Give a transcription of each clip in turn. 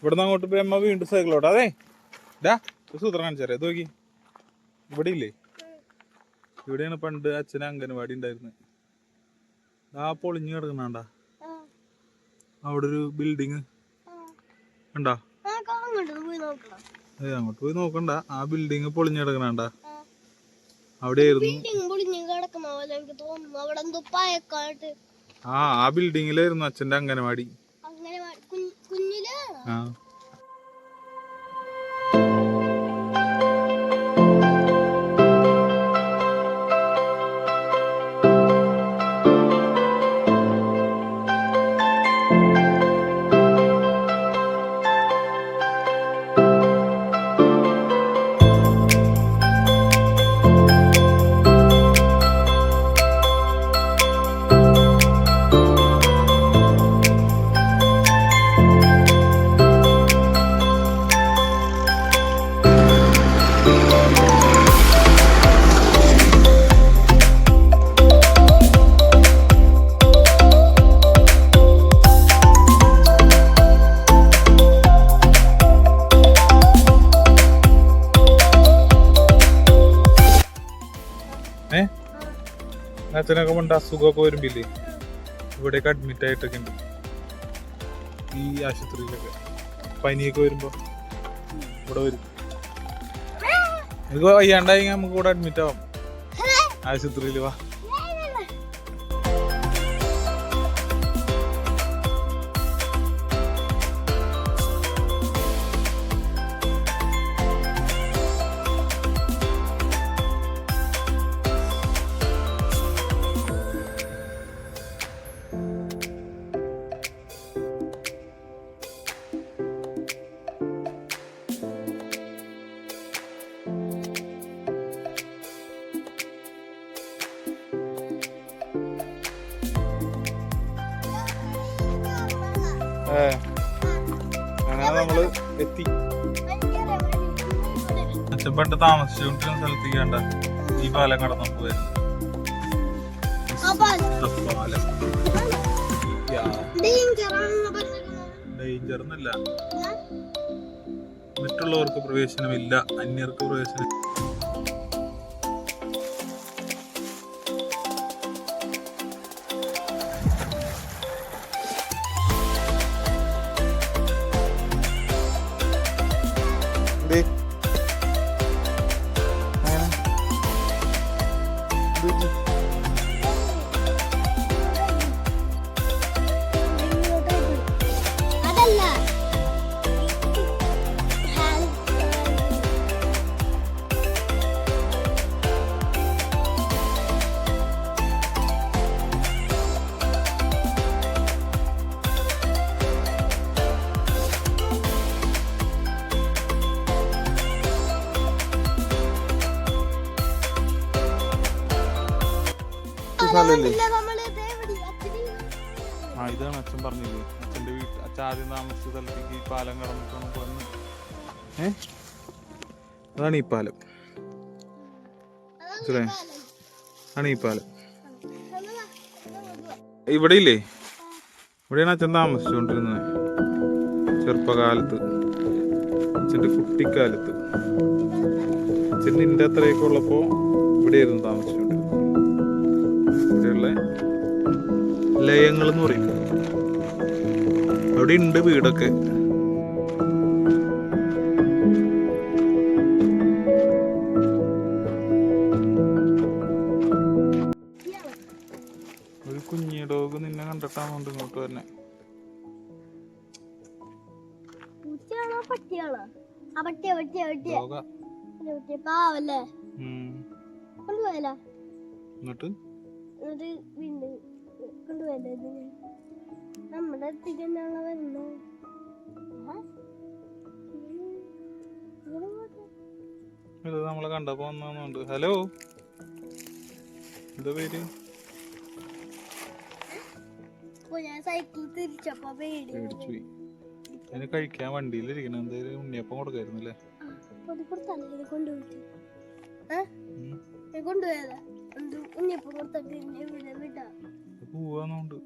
ഇവിടുന്ന് അങ്ങോട്ട് പോയി അമ്മ വീണ്ടും സൈക്കിളോട്ട്. അതെ ഡാ സൂത്രം കാണിച്ചാറേ നോക്കി. ഇവിടെ ഇല്ലേ, ഇവിടെയാണ് പണ്ട് അച്ഛന് അംഗനവാടി ഉണ്ടായിരുന്നത്. ആ പൊളിഞ്ഞു കിടക്കണാണ്ടാ അവിടെ ഒരു ബിൽഡിങ് ഉണ്ടാ. അങ്ങോട്ട് പോയി നോക്കണ്ട, ആ ബിൽഡിങ് പൊളിഞ്ഞു കിടക്കണാണ്ടാ. അവിടെയായിരുന്നു ആ ബിൽഡിങ്ങിലായിരുന്നു അച്ഛന്റെ അംഗനവാടി. ആ അച്ഛനൊക്കെ പണ്ട് അസുഖമൊക്കെ വരുമ്പില്ലേ ഇവിടെയൊക്കെ അഡ്മിറ്റ് ആയിട്ടൊക്കെ ഉണ്ട്. ഈ ആശുപത്രിയിലൊക്കെ പനിയൊക്കെ വരുമ്പോ ഇവിടെ വരും. എനിക്ക് വയ്യാണ്ടായി നമുക്ക് ഇവിടെ അഡ്മിറ്റ് ആവാം ആശുപത്രിയിൽ. വാ അങ്ങനെ നമ്മള് എത്തി. അച്ഛൻ പണ്ട് താമസിച്ചുകൊണ്ടിരുന്ന സ്ഥലത്തേക്ക് കണ്ട ഈ പാലം കടന്നു പോയത്. ഡേഞ്ചർ എന്നല്ല, മറ്റുള്ളവർക്ക് പ്രവേശനമില്ല, അന്യർക്ക് പ്രവേശനം. ആ ഇതാണ് അച്ഛൻ പറഞ്ഞില്ലേ, അച്ഛൻ്റെ അച്ഛൻ ആദ്യം താമസിച്ച സ്ഥലത്തേക്ക് ഈ പാലം കടന്നിട്ടാണ് പോകുന്നത്. അതാണ് ഈ പാലം, മനസ്സിലായോ? ആണ് ഈ പാലം. ഇവിടെ ഇല്ലേ, ഇവിടെയാണ് അച്ഛൻ താമസിച്ചുകൊണ്ടിരുന്നത് ചെറുപ്പകാലത്ത്, അച്ഛൻ്റെ കുട്ടിക്കാലത്ത്. അച്ഛൻ നിന്റെ അത്രയൊക്കെ ഉള്ളപ്പോ ഇവിടെയായിരുന്നു താമസിച്ചുകൊണ്ടിരുന്നത്. ഇവിടെയുള്ള ലയങ്ങൾ എന്ന് പറയും, അവിടെ ഉണ്ട് വീടൊക്കെ. ഒരു കുഞ്ഞി ഡോഗ് നിന്നെ കണ്ടിട്ടാണ് ഇങ്ങോട്ട് തന്നെ. എന്നിട്ട് നമ്മുടെ അടുത്തേക്ക് നമ്മളെ കണ്ടപ്പോ വന്നുണ്ട്. ഹലോ, എന്താ പേര്? അതിന് കഴിക്കാൻ വണ്ടിയിലിരിക്കണ എന്തായാലും ഉണ്ണിയപ്പം കൊടുക്കായിരുന്നല്ലേ? പോവാന്നുണ്ട്.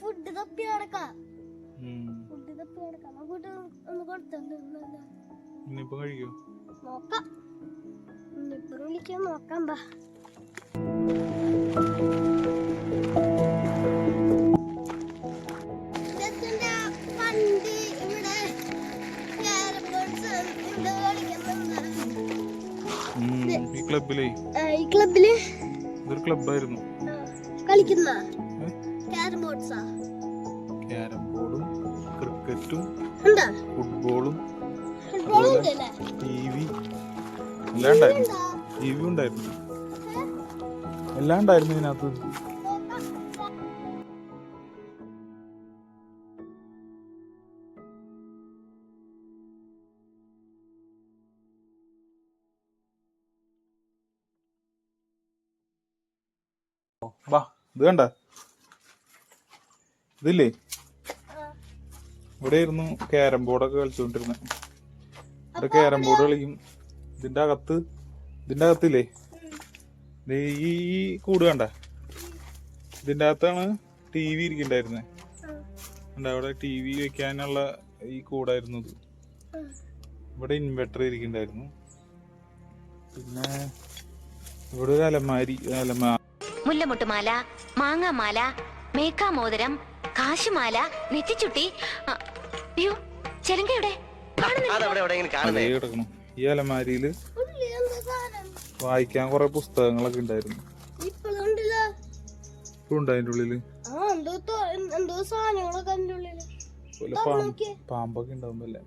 ഫുഡ് തപ്പി നടക്കാം. ഫുഡ് തപ്പി നടക്കാം. അങ്ങോട്ട് ഒന്ന് കൊടുത്തുണ്ടോ? ഇനിയിപ്പോ കഴിക്കോ? നോക്കാം. ഇനിയിപ്പോ വിളിക്കാൻ നോക്കാം. ബാ ഈ ക്ലബിലേ ഇതൊരു ക്ലബായിരുന്നു. കളിക്കുന്ന ക്യാരം ബോർഡും ക്രിക്കറ്റും ഫുട്ബോളും ടി വി എല്ലാം ഉണ്ടായിരുന്നു. ടി വി ഉണ്ടായിരുന്നു, എല്ലാം ഉണ്ടായിരുന്നു ഇതിനകത്ത്. വാ, ഇത് കണ്ട, ഇതില്ലേ ഇവിടെ ഇരുന്നു ക്യാരം ബോർഡൊക്കെ കളിച്ചോണ്ടിരുന്നെ. ഇവിടെ ക്യാരം ബോർഡ് കളിക്കും. ഇതിന്റെ അകത്തില്ലേ ഈ കൂട് കണ്ട, ഇതിന്റെ അകത്താണ് ടി വി ഇരിക്കണ്ടായിരുന്നെ. അവിടെ ടി വി വെക്കാനുള്ള ഈ കൂടായിരുന്നു ഇത്. ഇവിടെ ഇൻവെർട്ടർ ഇരിക്കണ്ടായിരുന്നു. പിന്നെ ഇവിടെ ഒരു അലമാരി മുല്ലമുട്ടുമാല, മാങ്ങാമാല, മേക്കാമോതിരം, കാശുമാല, നെറ്റിച്ചുട്ടി. അയ്യോ, ചെലങ്കയുടെ കിടക്കണം. ഈ അലമാരിയില് വായിക്കാൻ കുറെ പുസ്തകങ്ങളൊക്കെ ഉണ്ടായിരുന്നു. ഇപ്പഴുണ്ട് അതിന്റെ ഉള്ളില്. പാമ്പൊക്കെ ഉണ്ടാവുമ്പല്ലേ.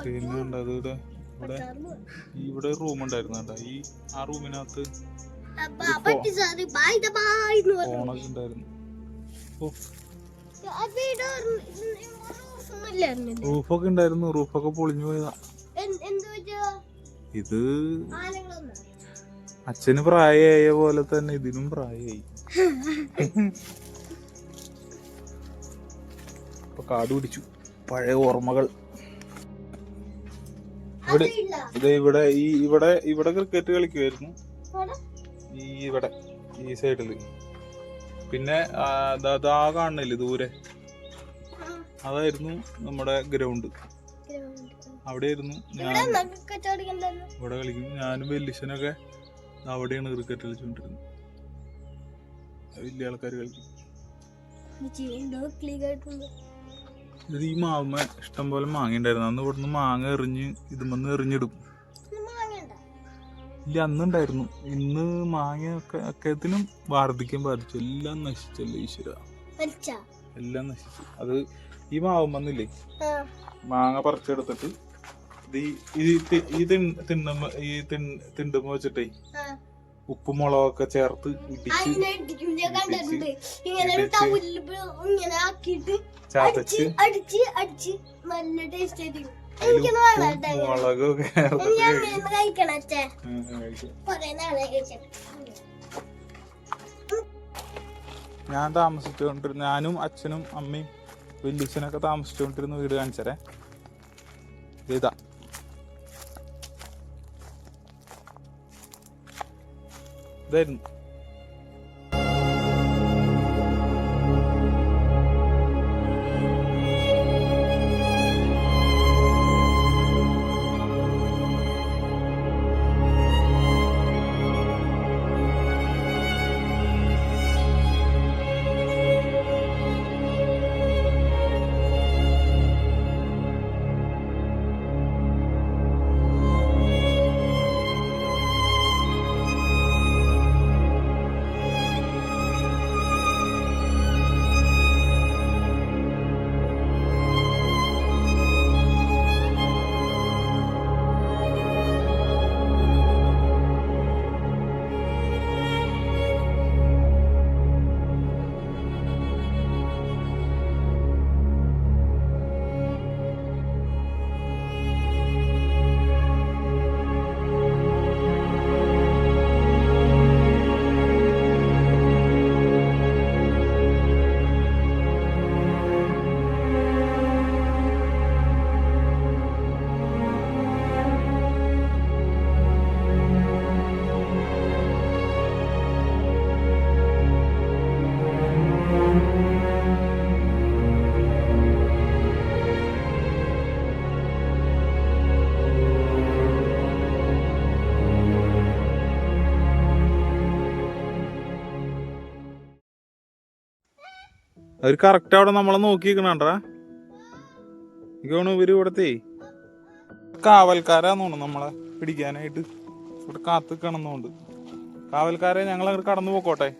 പിന്നെ ഉണ്ടത് ഇവിടെ റൂം ഉണ്ടായിരുന്നു കേട്ടോ. ആ റൂമിനകത്ത് ഫോണൊക്കെ ഉണ്ടായിരുന്നു. റൂഫൊക്കെ ഉണ്ടായിരുന്നു. റൂഫൊക്കെ പൊളിഞ്ഞു പോയതാ. ഇത് അച്ഛന് പ്രായമായ പോലെ തന്നെ ഇതിനും പ്രായമായി. ഇപ്പൊ കാട് പിടിച്ചു. പഴയ ഓർമ്മകൾ. ഇവിടെ ക്രിക്കറ്റ് കളിക്കുമായിരുന്നു. ഈ സൈഡില്. പിന്നെ ആ കാണുന്നില്ലേ ദൂരെ, അതായിരുന്നു നമ്മുടെ ഗ്രൗണ്ട്. അവിടെയായിരുന്നു ഇവിടെ കളിക്കും. ഞാനും വെല്ലിശനൊക്കെ അവിടെയാണ് ക്രിക്കറ്റ് കളിച്ചോണ്ടിരുന്നത്. വലിയ ആൾക്കാർ കളിക്കും. ഇത് ഈ മാവുമ്മ ഇഷ്ടം പോലെ മാങ്ങ ഉണ്ടായിരുന്നു. അന്ന് ഇവിടുന്ന് മാങ്ങ ഇതുമെന്ന് എറിഞ്ഞിടും. ഇല്ല, അന്നുണ്ടായിരുന്നു. ഇന്ന് മാങ്ങ ഒക്കെത്തിനും വാർദ്ധക്യം ബാധിച്ചു. എല്ലാം നശിച്ചല്ലേ ഈശ്വര, എല്ലാം നശിച്ചു. അത് ഈ മാവുമ്മന്നില്ലേ മാങ്ങ പറിച്ചെടുത്തിട്ട് തിണ്ടുമ്പോ വെച്ചിട്ടേ ഉപ്പും മുളകൊക്കെ ചേർത്ത് ചതച്ച് നല്ല ടേസ്റ്റ് മുളകൊക്കെ ഞാൻ താമസിച്ചുകൊണ്ടിരുന്ന, ഞാനും അച്ഛനും അമ്മയും വലിയച്ഛനൊക്കെ താമസിച്ചുകൊണ്ടിരുന്ന വീട് കാണിച്ചരേ. ഇതാ ഇതായിരുന്നു. അവര് കറക്റ്റ് അവിടെ നമ്മളെ നോക്കിക്കണണ്ടാ. എനിക്ക് തോന്നുന്നു ഇവര് ഇവിടത്തെ കാവൽക്കാരാന്ന് തോന്നുന്നു നമ്മളെ പിടിക്കാനായിട്ട് ഇവിടെ കാത്ത് കിടന്നുകൊണ്ട്. കാവൽക്കാരെ ഞങ്ങൾ അങ്ങോട്ട് കടന്നു പോക്കോട്ടെ.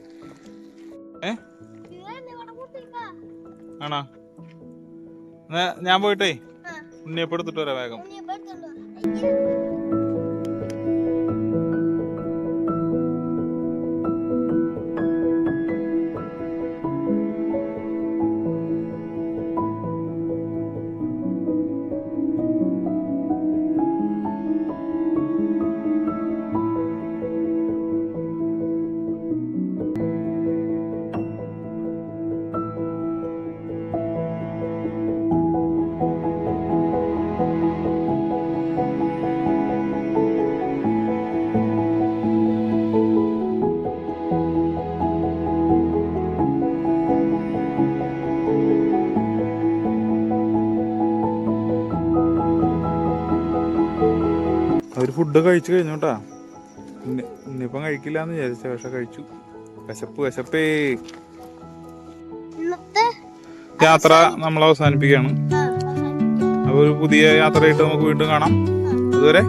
ആണോ? ഞാൻ പോയിട്ടേ ഉണ്ണിയപ്പം എടുത്തിട്ട് വരാം വേഗം. അവര് ഫുഡ് കഴിച്ചു കഴിഞ്ഞു കേട്ടാ. ഉണ്ണിയപ്പം കഴിക്കില്ലാന്ന് വിചാരിച്ച, പക്ഷെ കഴിച്ചു. വിശപ്പേ. യാത്ര നമ്മൾ അവസാനിപ്പിക്കുകയാണ്. അപ്പൊ ഒരു പുതിയ യാത്രയായിട്ട് നമുക്ക് വീണ്ടും കാണാം. അതുവരെ